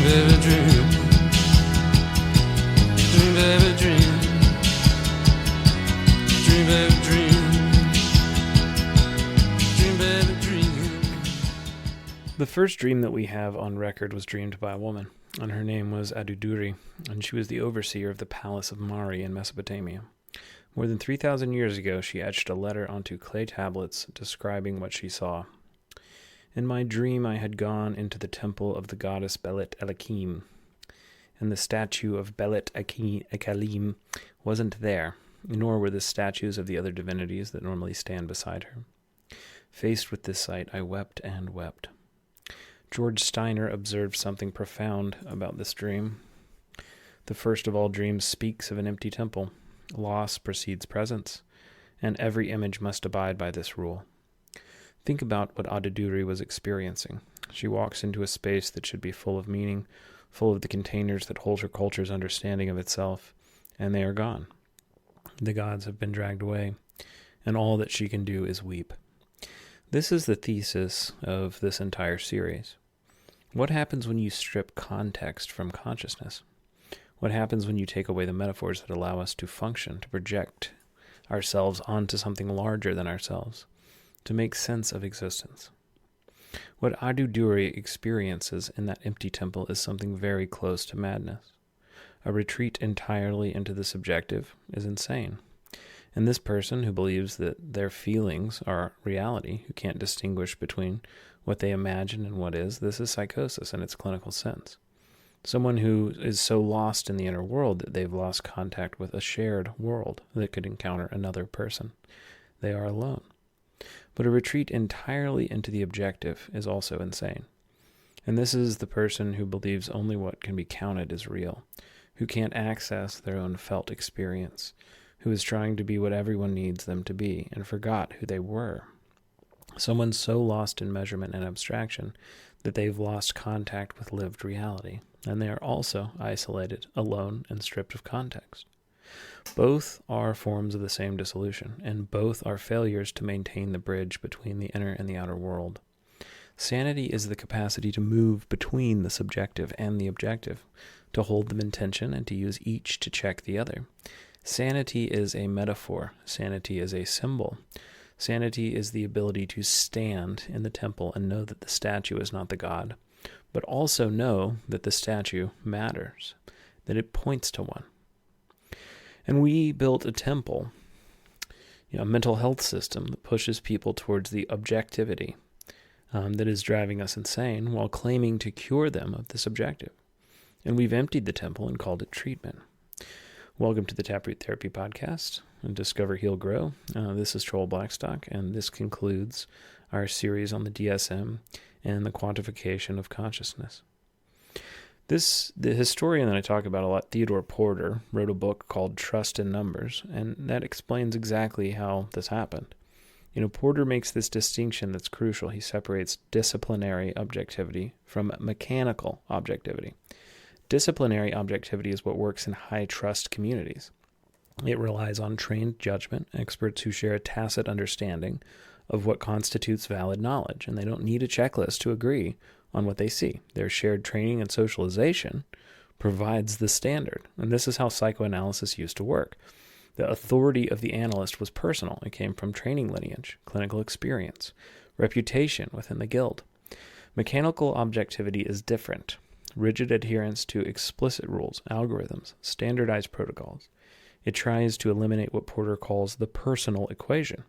baby, dream. Dream, baby, dream. Dream, baby, dream. Dream, baby, dream. The first dream that we have on record was dreamed by a woman, and her name was Addudûri, and she was the overseer of the palace of Mari in Mesopotamia. More than 3,000 years ago, she etched a letter onto clay tablets describing what she saw. In my dream, I had gone into the temple of the goddess Belet Elakim, and the statue of Belet Ekalim wasn't there, nor were the statues of the other divinities that normally stand beside her. Faced with this sight, I wept and wept. George Steiner observed something profound about this dream. The first of all dreams speaks of an empty temple. Loss precedes presence, and every image must abide by this rule. Think about what Addudûri was experiencing. She walks into a space that should be full of meaning, full of the containers that hold her culture's understanding of itself, and they are gone. The gods have been dragged away, and all that she can do is weep. This is the thesis of this entire series. What happens when you strip context from consciousness? What happens when you take away the metaphors that allow us to function, to project ourselves onto something larger than ourselves, to make sense of existence? What Addudûri experiences in that empty temple is something very close to madness. A retreat entirely into the subjective is insane. And this person who believes that their feelings are reality, who can't distinguish between what they imagine and what is, this is psychosis in its clinical sense. Someone who is so lost in the inner world that they've lost contact with a shared world that could encounter another person. They are alone. But a retreat entirely into the objective is also insane. And this is the person who believes only what can be counted is real, who can't access their own felt experience, who is trying to be what everyone needs them to be and forgot who they were. Someone so lost in measurement and abstraction that they've lost contact with lived reality, and they are also isolated, alone, and stripped of context. Both are forms of the same dissolution, and both are failures to maintain the bridge between the inner and the outer world. Sanity is the capacity to move between the subjective and the objective, to hold them in tension and to use each to check the other. Sanity is a metaphor. Sanity is a symbol. Sanity is the ability to stand in the temple and know that the statue is not the god, but also know that the statue matters, that it points to one. And we built a temple, a mental health system that pushes people towards the objectivity that is driving us insane while claiming to cure them of the subjective. And we've emptied the temple and called it treatment. Welcome to the Taproot Therapy Podcast and Discover, Heal, Grow. This is Troll Blackstock, and this concludes our series on the DSM and the quantification of consciousness. The historian that I talk about a lot, Theodore Porter, wrote a book called Trust in Numbers, and that explains exactly how this happened. Porter makes this distinction that's crucial. He separates disciplinary objectivity from mechanical objectivity. Disciplinary objectivity is what works in high-trust communities. It relies on trained judgment, experts who share a tacit understanding of what constitutes valid knowledge, and they don't need a checklist to agree on what they see. Their shared training and socialization provides the standard, and this is how psychoanalysis used to work. The authority of the analyst was personal. It came from training lineage, clinical experience, reputation within the guild. Mechanical objectivity is different. Rigid adherence to explicit rules, algorithms, standardized protocols. It tries to eliminate what Porter calls the personal equation,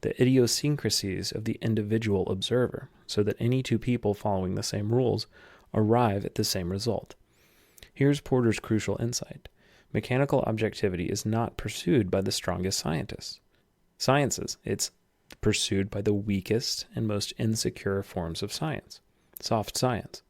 the idiosyncrasies of the individual observer, so that any two people following the same rules arrive at the same result. Here's Porter's crucial insight. Mechanical objectivity is not pursued by the strongest sciences. It's pursued by the weakest and most insecure forms of science, soft science.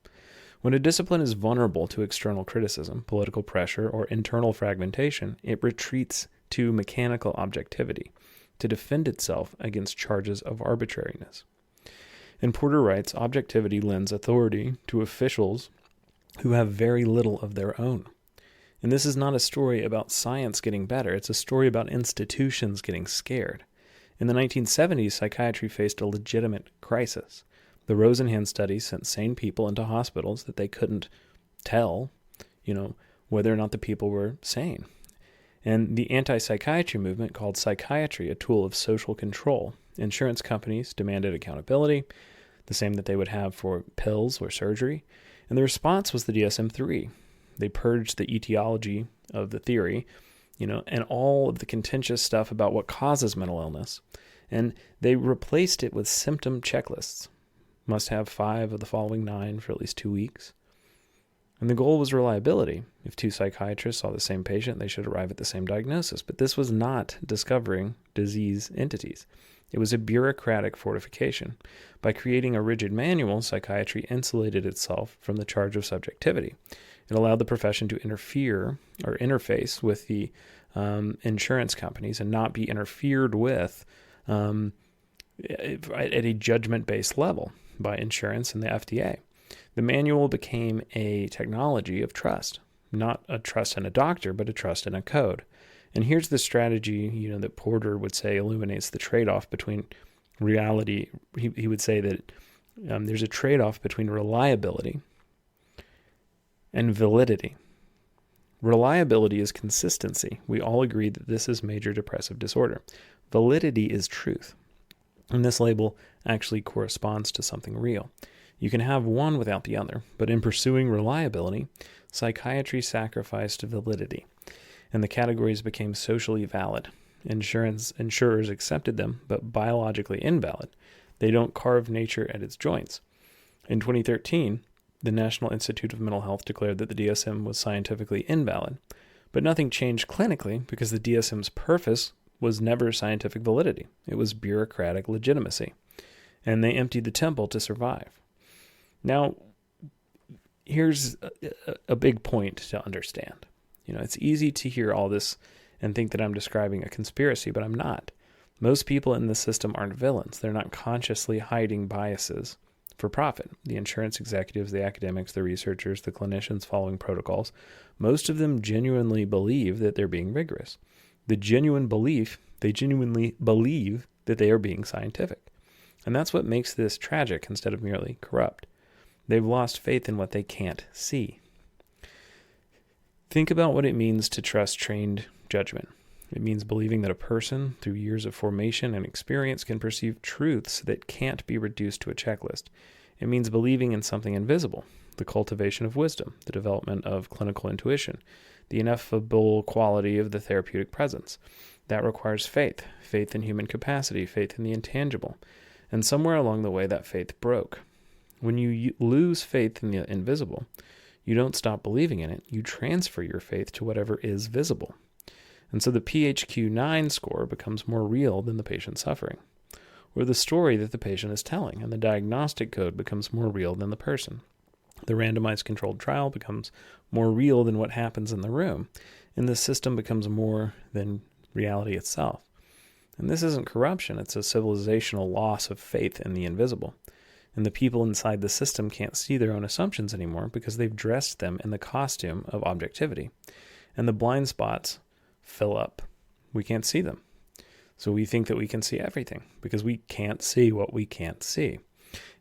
When a discipline is vulnerable to external criticism, political pressure, or internal fragmentation, it retreats to mechanical objectivity to defend itself against charges of arbitrariness. And Porter writes, objectivity lends authority to officials who have very little of their own. And this is not a story about science getting better. It's a story about institutions getting scared. In the 1970s, psychiatry faced a legitimate crisis. The Rosenhan study sent sane people into hospitals that they couldn't tell, whether or not the people were sane. And the anti-psychiatry movement called psychiatry a tool of social control. Insurance companies demanded accountability, the same that they would have for pills or surgery. And the response was the DSM-3. They purged the etiology of the theory, and all of the contentious stuff about what causes mental illness. And they replaced it with symptom checklists. Must have 5 of the following 9 for at least 2 weeks. And the goal was reliability. If 2 psychiatrists saw the same patient, they should arrive at the same diagnosis. But this was not discovering disease entities. It was a bureaucratic fortification. By creating a rigid manual, psychiatry insulated itself from the charge of subjectivity. It allowed the profession to interfere or interface with the insurance companies and not be interfered with at a judgment-based level by insurance and the FDA. The manual became a technology of trust, not a trust in a doctor, but a trust in a code. And here's the strategy, that Porter would say illuminates the trade-off between reality. He would say that there's a trade-off between reliability and validity. Reliability is consistency. We all agree that this is major depressive disorder. Validity is truth. And this label actually corresponds to something real. You can have one without the other, but in pursuing reliability, psychiatry sacrificed validity, and the categories became socially valid. Insurers accepted them, but biologically invalid. They don't carve nature at its joints. In 2013, the National Institute of Mental Health declared that the DSM was scientifically invalid, but nothing changed clinically because the DSM's purpose was never scientific validity. It was bureaucratic legitimacy, and they emptied the temple to survive. Now, here's a big point to understand. It's easy to hear all this and think that I'm describing a conspiracy, but I'm not. Most people in the system aren't villains. They're not consciously hiding biases for profit. The insurance executives, the academics, the researchers, the clinicians following protocols, most of them genuinely believe that they're being rigorous. They genuinely believe that they are being scientific. And that's what makes this tragic instead of merely corrupt. They've lost faith in what they can't see. Think about what it means to trust trained judgment. It means believing that a person, through years of formation and experience, can perceive truths that can't be reduced to a checklist. It means believing in something invisible, the cultivation of wisdom, the development of clinical intuition, the ineffable quality of the therapeutic presence. That requires faith in human capacity, faith in the intangible. And somewhere along the way, that faith broke. When you lose faith in the invisible, you don't stop believing in it. You transfer your faith to whatever is visible. And so the PHQ-9 score becomes more real than the patient's suffering, or the story that the patient is telling, and the diagnostic code becomes more real than the person. The randomized controlled trial becomes more real than what happens in the room, and the system becomes more than reality itself. And this isn't corruption, it's a civilizational loss of faith in the invisible. And the people inside the system can't see their own assumptions anymore because they've dressed them in the costume of objectivity. And the blind spots fill up. We can't see them. So we think that we can see everything because we can't see what we can't see.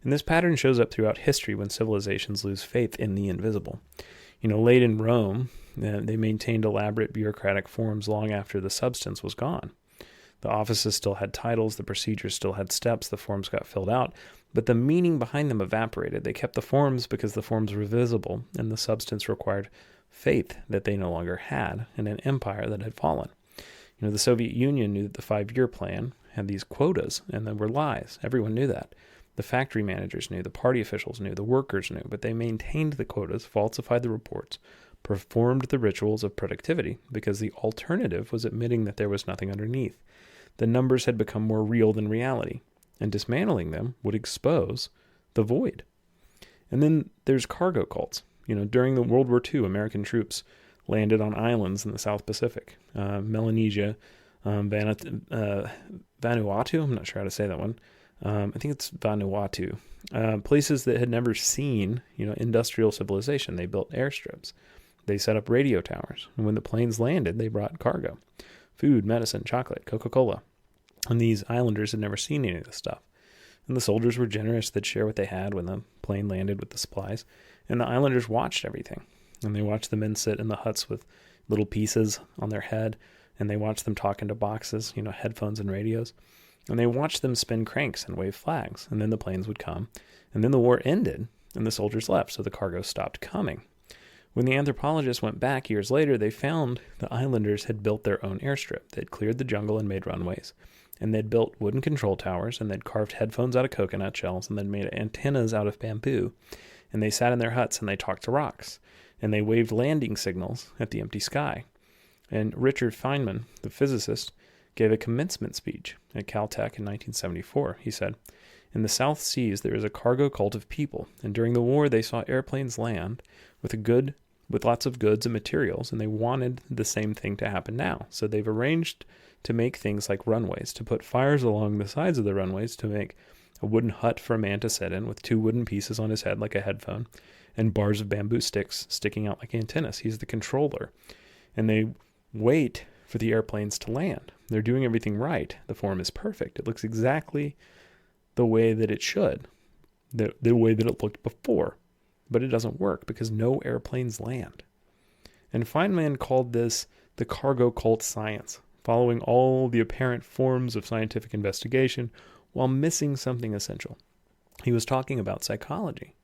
And this pattern shows up throughout history when civilizations lose faith in the invisible. Late in Rome, they maintained elaborate bureaucratic forms long after the substance was gone. The offices still had titles, the procedures still had steps, the forms got filled out, but the meaning behind them evaporated. They kept the forms because the forms were visible, and the substance required faith that they no longer had in an empire that had fallen. The Soviet Union knew that the 5-year plan had these quotas, and they were lies. Everyone knew that. The factory managers knew, the party officials knew, the workers knew, but they maintained the quotas, falsified the reports, performed the rituals of productivity, because the alternative was admitting that there was nothing underneath. The numbers had become more real than reality, and dismantling them would expose the void. And then there's cargo cults. During the World War II, American troops landed on islands in the South Pacific, Melanesia, Vanuatu. I'm not sure how to say that one. I think it's Vanuatu. Places that had never seen, industrial civilization. They built airstrips. They set up radio towers. And when the planes landed, they brought cargo. Food, medicine, chocolate, Coca-Cola. And these islanders had never seen any of this stuff. And the soldiers were generous. They'd share what they had when the plane landed with the supplies. And the islanders watched everything. And they watched the men sit in the huts with little pieces on their head. And they watched them talk into boxes, headphones and radios. And they watched them spin cranks and wave flags. And then the planes would come. And then the war ended and the soldiers left, so the cargo stopped coming. When the anthropologists went back years later, they found the islanders had built their own airstrip. They'd cleared the jungle and made runways. And they'd built wooden control towers, and they'd carved headphones out of coconut shells, and they'd made antennas out of bamboo. And they sat in their huts and they talked to rocks. And they waved landing signals at the empty sky. And Richard Feynman, the physicist, gave a commencement speech at Caltech in 1974. He said, "In the South Seas, there is a cargo cult of people, and during the war, they saw airplanes land with lots of goods and materials, and they wanted the same thing to happen now. So they've arranged to make things like runways, to put fires along the sides of the runways, to make a wooden hut for a man to sit in with 2 wooden pieces on his head like a headphone, and bars of bamboo sticks sticking out like antennas. He's the controller. And they wait for the airplanes to land. They're doing everything right. The form is perfect. It looks exactly the way that it should, the way that it looked before. But it doesn't work because no airplanes land." And Feynman called this the cargo cult science, following all the apparent forms of scientific investigation while missing something essential. He was talking about psychology.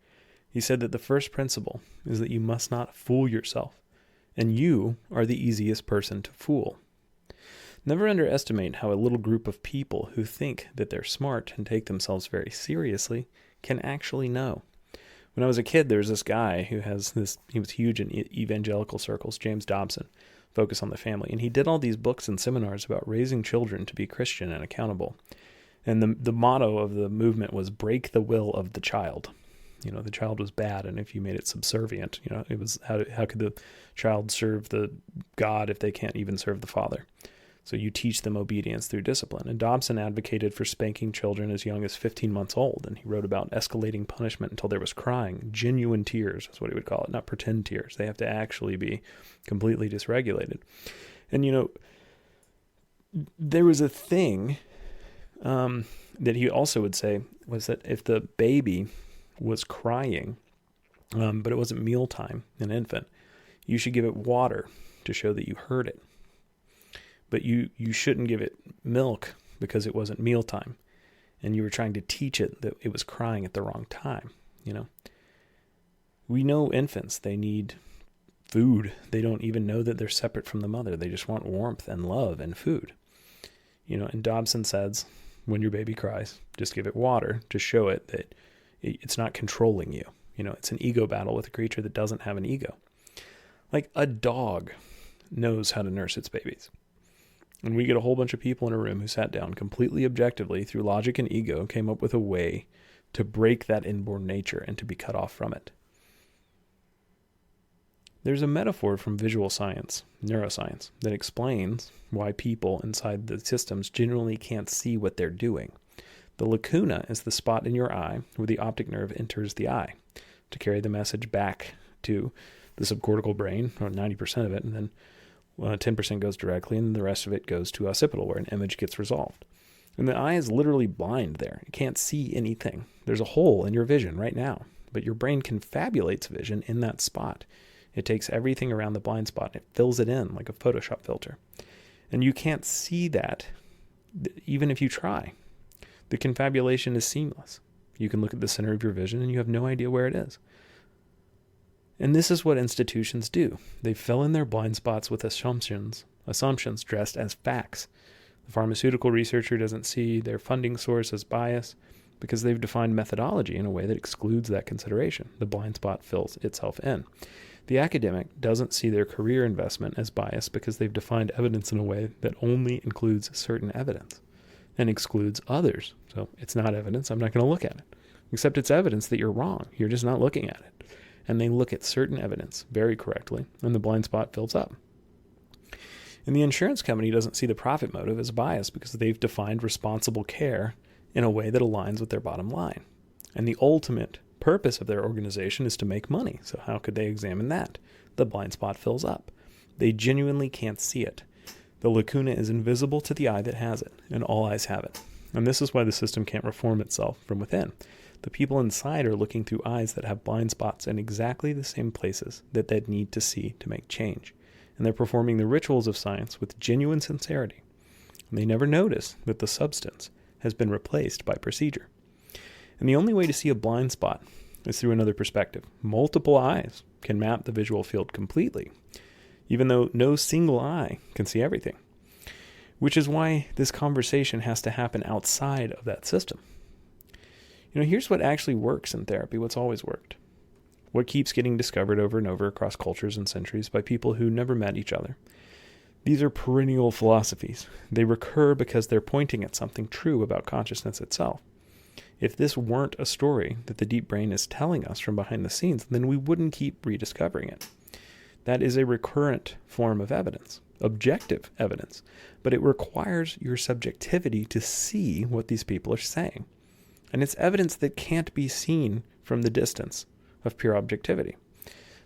He said that the first principle is that you must not fool yourself, and you are the easiest person to fool. Never underestimate how a little group of people who think that they're smart and take themselves very seriously can actually know. When I was a kid, there was this guy he was huge in evangelical circles, James Dobson, Focus on the Family. And he did all these books and seminars about raising children to be Christian and accountable. And the motto of the movement was break the will of the child. The child was bad, and if you made it subservient, it was how could the child serve the God if they can't even serve the Father? So you teach them obedience through discipline. And Dobson advocated for spanking children as young as 15 months old. And he wrote about escalating punishment until there was crying. Genuine tears is what he would call it, not pretend tears. They have to actually be completely dysregulated. And, there was a thing that he also would say was that if the baby was crying, but it wasn't mealtime, an infant, you should give it water to show that you heard it. But you shouldn't give it milk because it wasn't mealtime. And you were trying to teach it that it was crying at the wrong time, We know infants, they need food. They don't even know that they're separate from the mother. They just want warmth and love and food. And Dobson says, when your baby cries, just give it water to show it that it's not controlling you. It's an ego battle with a creature that doesn't have an ego. Like a dog knows how to nurse its babies. And we get a whole bunch of people in a room who sat down completely objectively through logic and ego, came up with a way to break that inborn nature and to be cut off from it. There's a metaphor from visual science, neuroscience, that explains why people inside the systems generally can't see what they're doing. The lacuna is the spot in your eye where the optic nerve enters the eye to carry the message back to the subcortical brain, or 90% of it, and then 10% goes directly, and the rest of it goes to occipital, where an image gets resolved. And the eye is literally blind there. It can't see anything. There's a hole in your vision right now, but your brain confabulates vision in that spot. It takes everything around the blind spot, and it fills it in like a Photoshop filter. And you can't see that even if you try. The confabulation is seamless. You can look at the center of your vision, and you have no idea where it is. And this is what institutions do. They fill in their blind spots with assumptions dressed as facts. The pharmaceutical researcher doesn't see their funding source as bias because they've defined methodology in a way that excludes that consideration. The blind spot fills itself in. The academic doesn't see their career investment as bias because they've defined evidence in a way that only includes certain evidence and excludes others. So it's not evidence. I'm not going to look at it. Except it's evidence that you're wrong. You're just not looking at it. And they look at certain evidence very correctly, and the blind spot fills up. And the insurance company doesn't see the profit motive as bias because they've defined responsible care in a way that aligns with their bottom line. And the ultimate purpose of their organization is to make money. So how could they examine that? The blind spot fills up. They genuinely can't see it. The lacuna is invisible to the eye that has it, and all eyes have it. And this is why the system can't reform itself from within. The people inside are looking through eyes that have blind spots in exactly the same places that they'd need to see to make change. And they're performing the rituals of science with genuine sincerity. And they never notice that the substance has been replaced by procedure. And the only way to see a blind spot is through another perspective. Multiple eyes can map the visual field completely, even though no single eye can see everything. Which is why this conversation has to happen outside of that system. Here's what actually works in therapy, what's always worked. What keeps getting discovered over and over across cultures and centuries by people who never met each other. These are perennial philosophies. They recur because they're pointing at something true about consciousness itself. If this weren't a story that the deep brain is telling us from behind the scenes, then we wouldn't keep rediscovering it. That is a recurrent form of evidence, objective evidence, but it requires your subjectivity to see what these people are saying. And it's evidence that can't be seen from the distance of pure objectivity.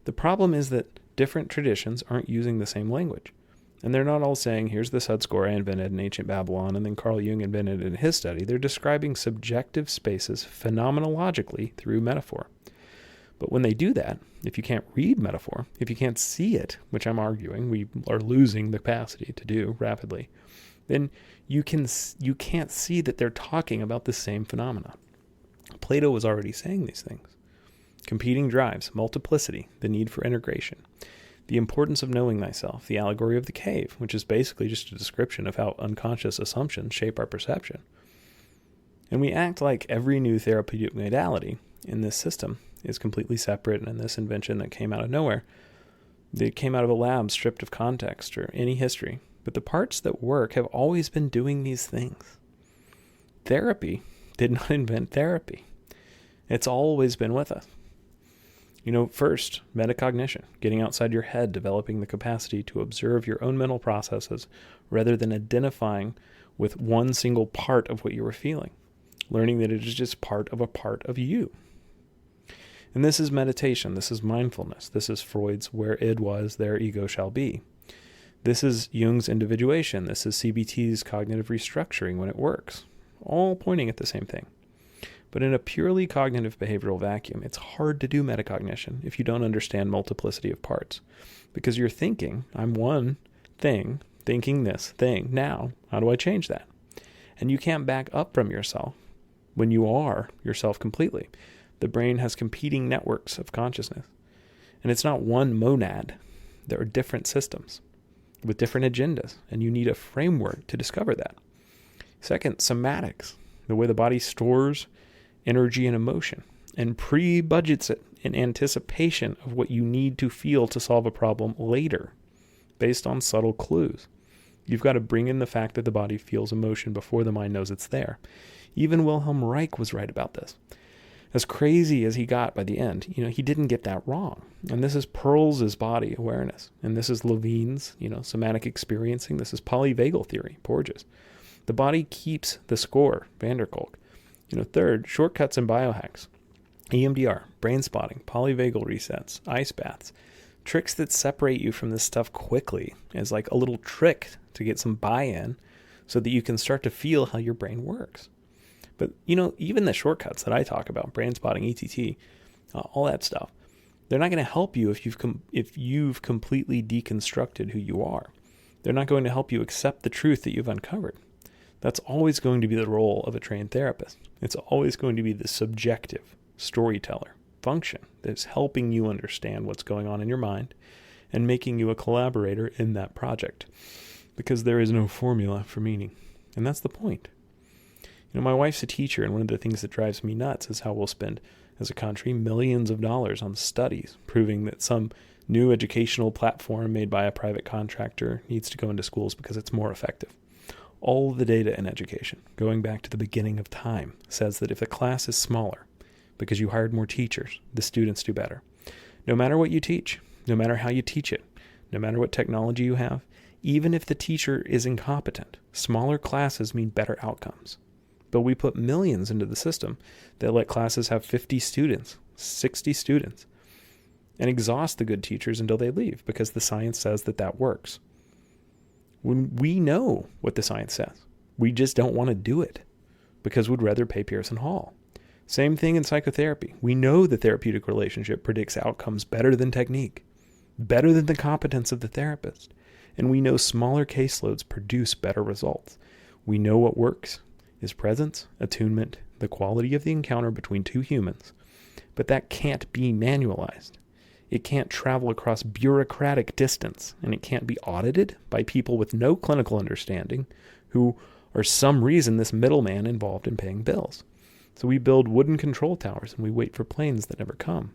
The problem is that different traditions aren't using the same language. And they're not all saying, here's the Sud score I invented in ancient Babylon and then Carl Jung invented in his study. They're describing subjective spaces phenomenologically through metaphor. But when they do that, if you can't read metaphor, if you can't see it, which I'm arguing we are losing the capacity to do rapidly, then you can't see that they're talking about the same phenomena. Plato was already saying these things. Competing drives, multiplicity, the need for integration, the importance of knowing thyself, the allegory of the cave, which is basically just a description of how unconscious assumptions shape our perception. And we act like every new therapeutic modality in this system is completely separate and this invention that came out of nowhere. They came out of a lab stripped of context or any history. But the parts that work have always been doing these things. Therapy did not invent therapy. It's always been with us. First, metacognition, getting outside your head, developing the capacity to observe your own mental processes rather than identifying with one single part of what you were feeling, learning that it is just part of you. And this is meditation, this is mindfulness, this is Freud's where id was, there ego shall be. This is Jung's individuation. This is CBT's cognitive restructuring when it works, all pointing at the same thing. But in a purely cognitive behavioral vacuum, it's hard to do metacognition if you don't understand multiplicity of parts. Because you're thinking, I'm one thing, thinking this thing. Now, how do I change that? And you can't back up from yourself when you are yourself completely. The brain has competing networks of consciousness. And it's not one monad. There are different systems with different agendas, and you need a framework to discover that. Second, somatics, the way the body stores energy and emotion, and pre-budgets it in anticipation of what you need to feel to solve a problem later, based on subtle clues. You've got to bring in the fact that the body feels emotion before the mind knows it's there. Even Wilhelm Reich was right about this. As crazy as he got by the end, he didn't get that wrong. And this is Pearl's body awareness. And this is Levine's, somatic experiencing. This is polyvagal theory, Porges. The body keeps the score, Van der Kolk. Third, shortcuts and biohacks. EMDR, brain spotting, polyvagal resets, ice baths. Tricks that separate you from this stuff quickly as like a little trick to get some buy-in so that you can start to feel how your brain works. But, even the shortcuts that I talk about, brain spotting, ETT, all that stuff, they're not going to help you if you've completely deconstructed who you are. They're not going to help you accept the truth that you've uncovered. That's always going to be the role of a trained therapist. It's always going to be the subjective storyteller function that's helping you understand what's going on in your mind and making you a collaborator in that project. Because there is no formula for meaning. And that's the point. My wife's a teacher, and one of the things that drives me nuts is how we'll spend, as a country, millions of dollars on studies proving that some new educational platform made by a private contractor needs to go into schools because it's more effective. All the data in education, going back to the beginning of time, says that if a class is smaller, because you hired more teachers, the students do better. No matter what you teach, no matter how you teach it, no matter what technology you have, even if the teacher is incompetent, smaller classes mean better outcomes. But we put millions into the system that let classes have 50 students, 60 students, and exhaust the good teachers until they leave because the science says that works. When we know what the science says, we just don't want to do it. because we'd rather pay Pearson Hall. Same thing in psychotherapy. We know the therapeutic relationship predicts outcomes better than technique, better than the competence of the therapist. And we know smaller caseloads produce better results. We know what works is presence, attunement, the quality of the encounter between two humans. But that can't be manualized. It can't travel across bureaucratic distance, and it can't be audited by people with no clinical understanding who are some reason this middleman involved in paying bills. So we build wooden control towers and we wait for planes that never come.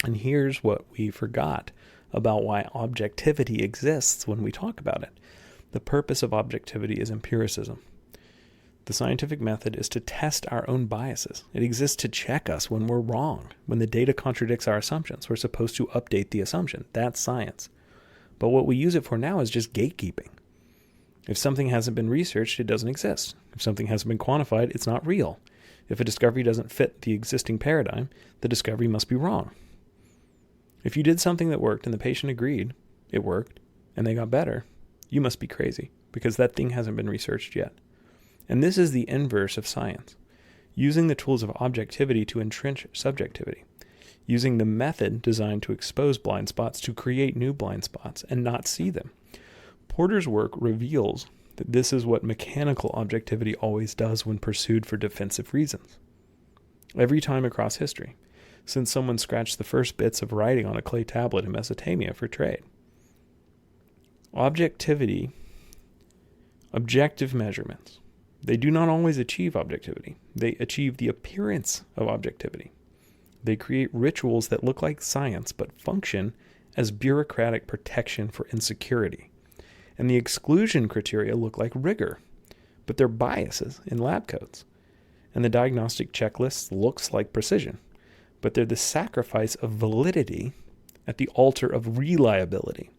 And here's what we forgot about why objectivity exists when we talk about it. The purpose of objectivity is empiricism. The scientific method is to test our own biases. It exists to check us when we're wrong. When the data contradicts our assumptions, we're supposed to update the assumption. That's science. But what we use it for now is just gatekeeping. If something hasn't been researched, it doesn't exist. If something hasn't been quantified, it's not real. If a discovery doesn't fit the existing paradigm, the discovery must be wrong. If you did something that worked and the patient agreed it worked and they got better, you must be crazy because that thing hasn't been researched yet. And this is the inverse of science, using the tools of objectivity to entrench subjectivity, using the method designed to expose blind spots to create new blind spots and not see them. Porter's work reveals that this is what mechanical objectivity always does when pursued for defensive reasons. Every time across history, since someone scratched the first bits of writing on a clay tablet in Mesopotamia for trade. Objective measurements. They do not always achieve objectivity. They achieve the appearance of objectivity. They create rituals that look like science but function as bureaucratic protection for insecurity. And the exclusion criteria look like rigor, but they're biases in lab coats. And the diagnostic checklist looks like precision, but they're the sacrifice of validity at the altar of reliability.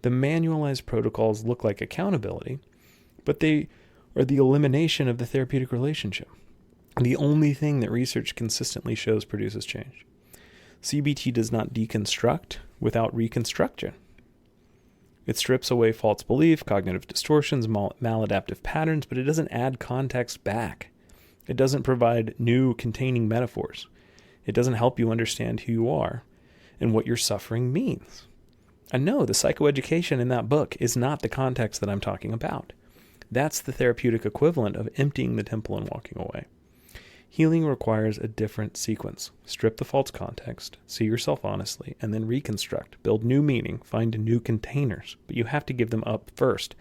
The manualized protocols look like accountability, but they are the elimination of the therapeutic relationship. The only thing that research consistently shows produces change. CBT does not deconstruct without reconstruction. It strips away false belief, cognitive distortions, maladaptive patterns, but it doesn't add context back. It doesn't provide new containing metaphors. It doesn't help you understand who you are and what your suffering means. And no, the psychoeducation in that book is not the context that I'm talking about. That's the therapeutic equivalent of emptying the temple and walking away. Healing requires a different sequence. Strip the false context, see yourself honestly, and then reconstruct, build new meaning, find new containers. But you have to give them up first.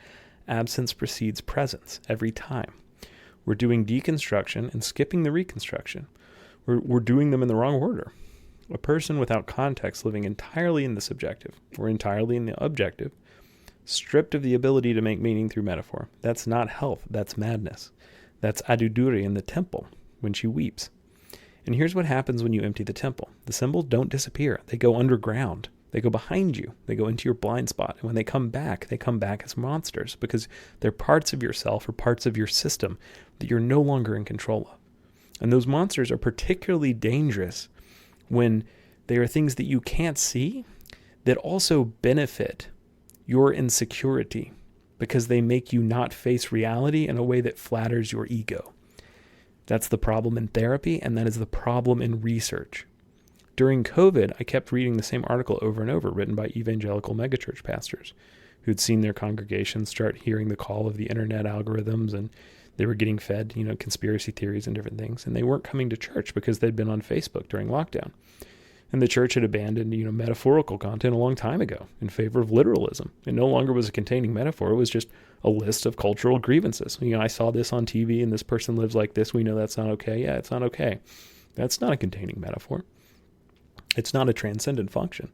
Absence precedes presence every time. We're doing deconstruction and skipping the reconstruction. We're doing them in the wrong order. A person without context living entirely in the subjective or entirely in the objective, stripped of the ability to make meaning through metaphor. That's not health, that's madness. That's Addudûri in the temple when she weeps. And here's what happens when you empty the temple. The symbols don't disappear. They go underground. They go behind you. They go into your blind spot. And when they come back as monsters because they're parts of yourself or parts of your system that you're no longer in control of. And those monsters are particularly dangerous when they are things that you can't see that also benefit your insecurity because they make you not face reality in a way that flatters your ego. That's the problem in therapy, and that is the problem in research. During COVID, I kept reading the same article over and over, written by evangelical megachurch pastors who'd seen their congregations start hearing the call of the internet algorithms, and they were getting fed, conspiracy theories and different things, and they weren't coming to church because they'd been on Facebook during lockdown. And the church had abandoned, metaphorical content a long time ago in favor of literalism. It no longer was a containing metaphor. It was just a list of cultural grievances. I saw this on TV and this person lives like this. We know that's not okay. Yeah, it's not okay. That's not a containing metaphor. It's not a transcendent function.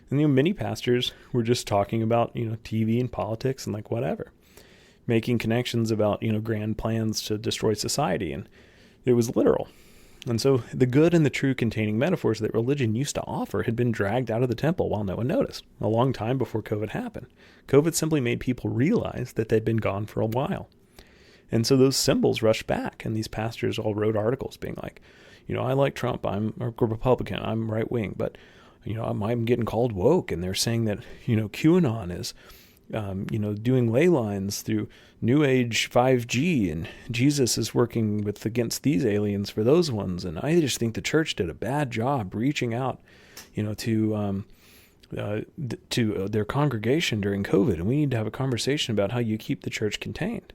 And many pastors were just talking about, TV and politics and whatever, making connections about, grand plans to destroy society. And it was literal. And so the good and the true containing metaphors that religion used to offer had been dragged out of the temple while no one noticed, a long time before COVID happened. COVID simply made people realize that they'd been gone for a while. And so those symbols rushed back, and these pastors all wrote articles being like, I like Trump, I'm a Republican, I'm right-wing, but, I'm getting called woke, and they're saying that, QAnon doing ley lines through New Age 5G, and Jesus is working against these aliens for those ones. And I just think the church did a bad job reaching out, to their congregation during COVID, and we need to have a conversation about how you keep the church contained.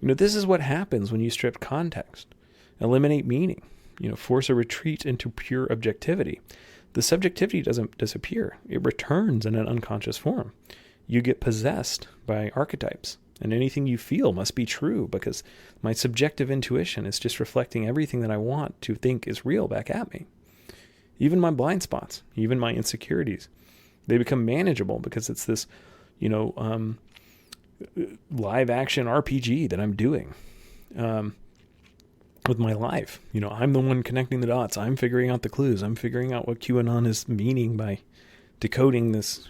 This is what happens when you strip context, eliminate meaning, force a retreat into pure objectivity. The subjectivity doesn't disappear. It returns in an unconscious form. You get possessed by archetypes, and anything you feel must be true because my subjective intuition is just reflecting everything that I want to think is real back at me. Even my blind spots, even my insecurities, they become manageable because it's this, live action RPG that I'm doing with my life. I'm the one connecting the dots. I'm figuring out the clues. I'm figuring out what QAnon is meaning by decoding this,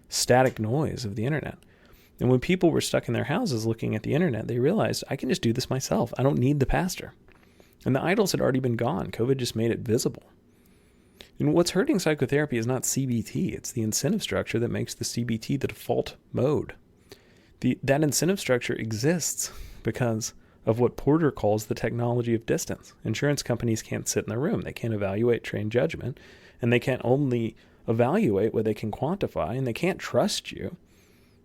static noise of the internet. And when people were stuck in their houses looking at the internet, they realized I can just do this myself. I don't need the pastor. And the idols had already been gone. COVID just made it visible. And what's hurting psychotherapy is not CBT. It's the incentive structure that makes the CBT the default mode. That incentive structure exists because of what Porter calls the technology of distance. Insurance companies can't sit in the room. They can't evaluate trained judgment, and they can't only evaluate what they can quantify, and they can't trust you.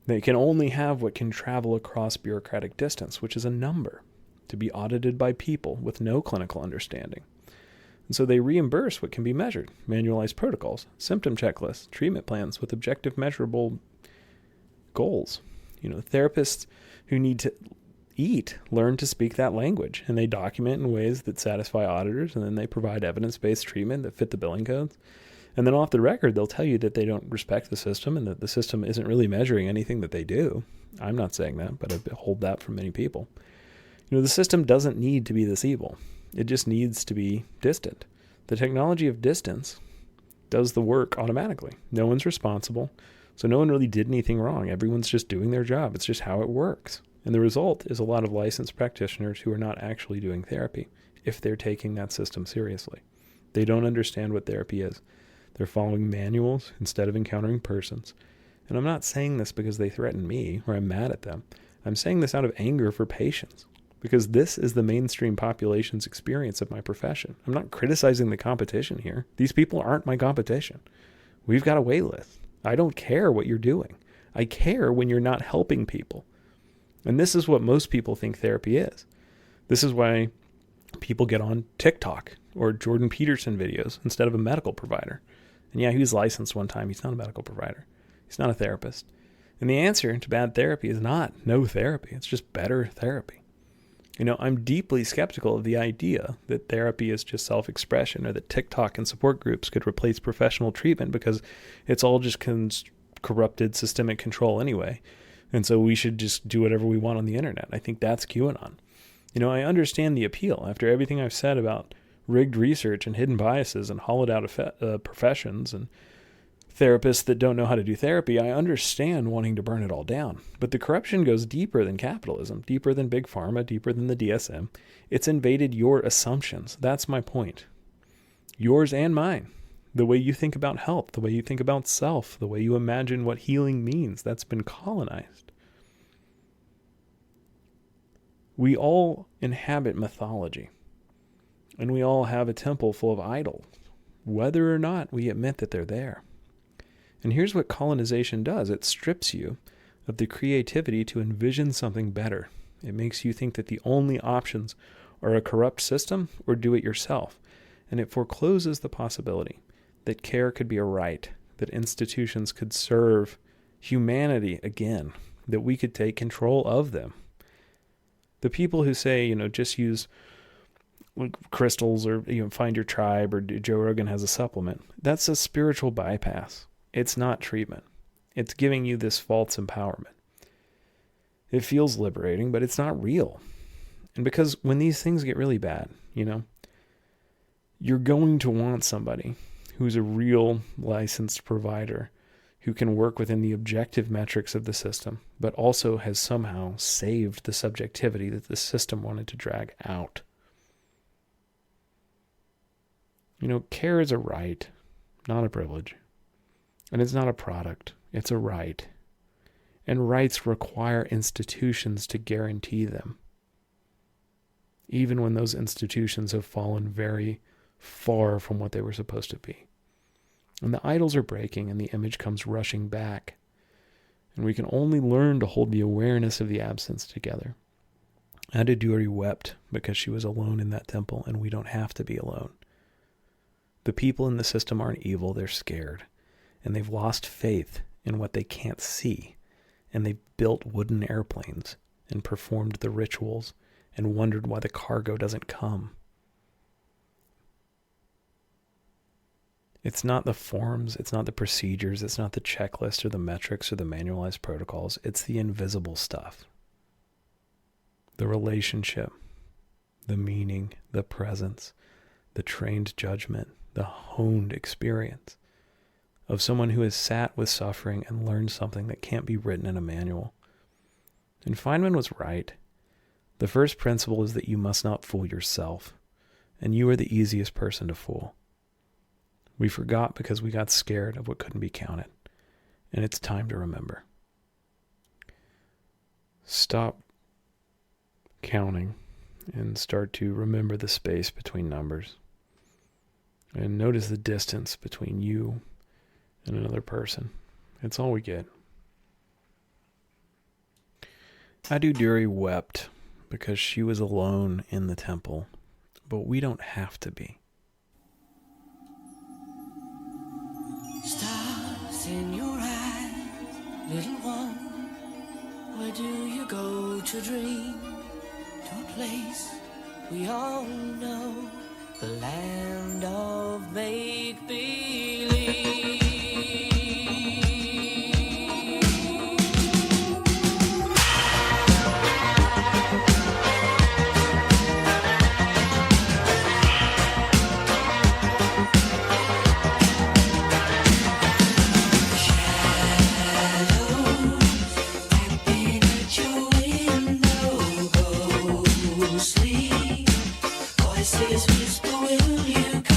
They can only have what can travel across bureaucratic distance, which is a number, to be audited by people with no clinical understanding. And so they reimburse what can be measured, manualized protocols, symptom checklists, treatment plans with objective measurable goals. Therapists who need to eat learn to speak that language, and they document in ways that satisfy auditors, and then they provide evidence-based treatment that fit the billing codes. And then off the record, they'll tell you that they don't respect the system and that the system isn't really measuring anything that they do. I'm not saying that, but I hold that from many people. The system doesn't need to be this evil. It just needs to be distant. The technology of distance does the work automatically. No one's responsible, so no one really did anything wrong. Everyone's just doing their job. It's just how it works. And the result is a lot of licensed practitioners who are not actually doing therapy if they're taking that system seriously. They don't understand what therapy is. They're following manuals instead of encountering persons. And I'm not saying this because they threaten me or I'm mad at them. I'm saying this out of anger for patients, because this is the mainstream population's experience of my profession. I'm not criticizing the competition here. These people aren't my competition. We've got a wait list. I don't care what you're doing. I care when you're not helping people. And this is what most people think therapy is. This is why people get on TikTok or Jordan Peterson videos instead of a medical provider. And yeah, he was licensed one time. He's not a medical provider. He's not a therapist. And the answer to bad therapy is not no therapy. It's just better therapy. I'm deeply skeptical of the idea that therapy is just self-expression, or that TikTok and support groups could replace professional treatment because it's all just corrupted systemic control anyway. And so we should just do whatever we want on the internet. I think that's QAnon. I understand the appeal. After everything I've said about rigged research and hidden biases and hollowed out professions and therapists that don't know how to do therapy, I understand wanting to burn it all down. But the corruption goes deeper than capitalism, deeper than big pharma, deeper than the DSM. It's invaded your assumptions. That's my point. Yours and mine. The way you think about health, the way you think about self, the way you imagine what healing means, that's been colonized. We all inhabit mythology. And we all have a temple full of idols, whether or not we admit that they're there. And here's what colonization does. It strips you of the creativity to envision something better. It makes you think that the only options are a corrupt system or do it yourself. And it forecloses the possibility that care could be a right, that institutions could serve humanity again, that we could take control of them. The people who say, just use crystals or find your tribe, or Joe Rogan has a supplement, that's a spiritual bypass. It's not treatment. It's giving you this false empowerment. It feels liberating, but it's not real. And because when these things get really bad, you're going to want somebody who's a real licensed provider who can work within the objective metrics of the system, but also has somehow saved the subjectivity that the system wanted to drag out. Care is a right, not a privilege. And it's not a product. It's a right. And rights require institutions to guarantee them, even when those institutions have fallen very far from what they were supposed to be. And the idols are breaking and the image comes rushing back. And we can only learn to hold the awareness of the absence together. Addudûri wept because she was alone in that temple, and we don't have to be alone. The people in the system aren't evil, they're scared. And they've lost faith in what they can't see. And they've built wooden airplanes and performed the rituals and wondered why the cargo doesn't come. It's not the forms, it's not the procedures, it's not the checklist or the metrics or the manualized protocols. It's the invisible stuff. The relationship, the meaning, the presence, the trained judgment, the honed experience of someone who has sat with suffering and learned something that can't be written in a manual. And Feynman was right. The first principle is that you must not fool yourself, and you are the easiest person to fool. We forgot because we got scared of what couldn't be counted, and it's time to remember. Stop counting and start to remember the space between numbers, and notice the distance between you and another person. It's all we get. Addudûri wept because she was alone in the temple, but we don't have to be. Stars in your eyes, little one, where do you go to dream? To a place we all know, the land of make-believe. Voices whisper, will you come?